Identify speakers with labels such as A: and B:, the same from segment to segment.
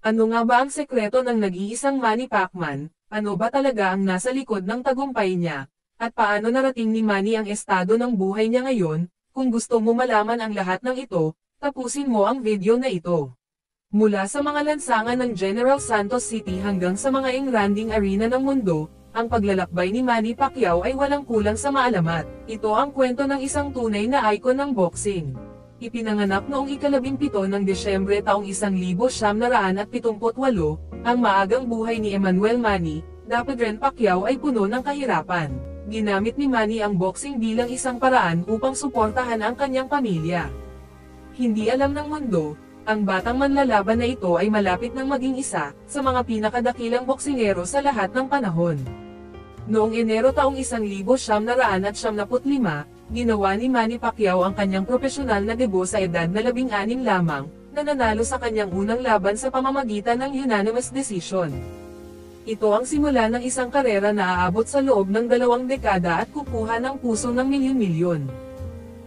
A: Ano nga ba ang sekreto ng nag-iisang Manny Pacman? Ano ba talaga ang nasa likod ng tagumpay niya? At paano narating ni Manny ang estado ng buhay niya ngayon? Kung gusto mo malaman ang lahat ng ito, tapusin mo ang video na ito. Mula sa mga lansangan ng General Santos City hanggang sa mga engranding arena ng mundo, ang paglalakbay ni Manny Pacquiao ay walang kulang sa maalamat. Ito ang kwento ng isang tunay na icon ng boxing. Ipinanganak noong ika-17 ng Desyembre taong 1978, ang maagang buhay ni Emmanuel Manny Dapadren Pacquiao ay puno ng kahirapan. Ginamit ni Manny ang boxing bilang isang paraan upang suportahan ang kanyang pamilya. Hindi alam ng mundo, ang batang manlalaban na ito ay malapit nang maging isa sa mga pinakadakilang boksingero sa lahat ng panahon. Noong Enero taong 1975, ginawa ni Manny Pacquiao ang kanyang propesyonal na debut sa edad na 16 lamang, na nanalo sa kanyang unang laban sa pamamagitan ng unanimous decision. Ito ang simula ng isang karera na aabot sa loob ng 2 dekada at kukuha ng puso ng milyon-milyon.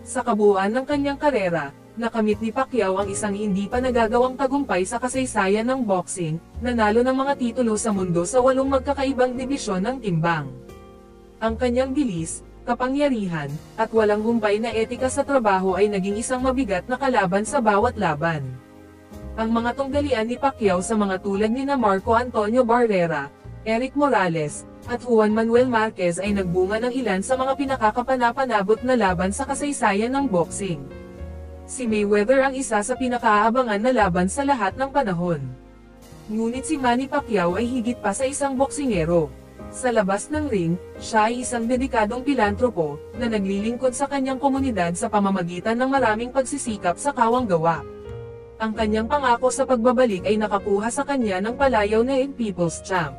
A: Sa kabuuan ng kanyang karera, nakamit ni Pacquiao ang isang hindi pa nagagawang tagumpay sa kasaysayan ng boxing, nanalo ng mga titulo sa mundo sa 8 magkakaibang dibisyon ng timbang. Ang kanyang bilis, kapangyarihan, at walang humpay na etika sa trabaho ay naging isang mabigat na kalaban sa bawat laban. Ang mga tunggalian ni Pacquiao sa mga tulad ni Marco Antonio Barrera, Eric Morales, at Juan Manuel Marquez ay nagbunga ng ilan sa mga pinakakapanapanabot na laban sa kasaysayan ng boxing. Si Mayweather ang isa sa pinakaabangan na laban sa lahat ng panahon. Ngunit si Manny Pacquiao ay higit pa sa isang boksingero. Sa labas ng ring, siya ay isang dedikadong pilantropo, na naglilingkod sa kanyang komunidad sa pamamagitan ng maraming pagsisikap sa kawang gawa. Ang kanyang pangako sa pagbabalik ay nakakuha sa kanya ng palayaw na People's Champ.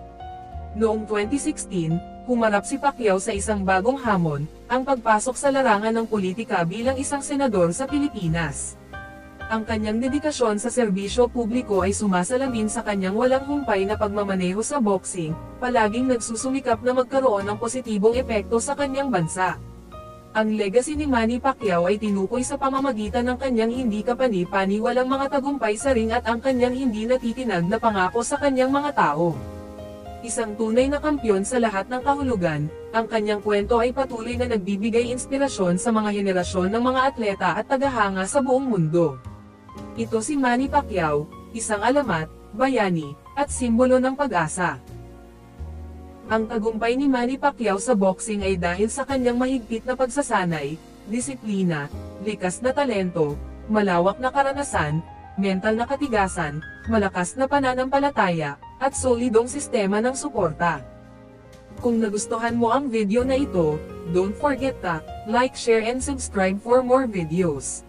A: Noong 2016, humarap si Pacquiao sa isang bagong hamon, ang pagpasok sa larangan ng politika bilang isang senador sa Pilipinas. Ang kanyang dedikasyon sa serbisyo publiko ay sumasalamin sa kanyang walang humpay na pagmamaneho sa boxing, palaging nagsusumikap na magkaroon ng positibong epekto sa kanyang bansa. Ang legacy ni Manny Pacquiao ay tinukoy sa pamamagitan ng kanyang hindi kapani-paniwalang mga tagumpay sa ring at ang kanyang hindi natitinag na pangako sa kanyang mga tao. Isang tunay na kampyon sa lahat ng kahulugan, ang kanyang kwento ay patuloy na nagbibigay inspirasyon sa mga henerasyon ng mga atleta at tagahanga sa buong mundo. Ito si Manny Pacquiao, isang alamat, bayani, at simbolo ng pag-asa. Ang tagumpay ni Manny Pacquiao sa boxing ay dahil sa kanyang mahigpit na pagsasanay, disiplina, likas na talento, malawak na karanasan, mental na katigasan, malakas na pananampalataya, at solidong sistema ng suporta. Kung nagustuhan mo ang video na ito, don't forget to like, share and subscribe for more videos.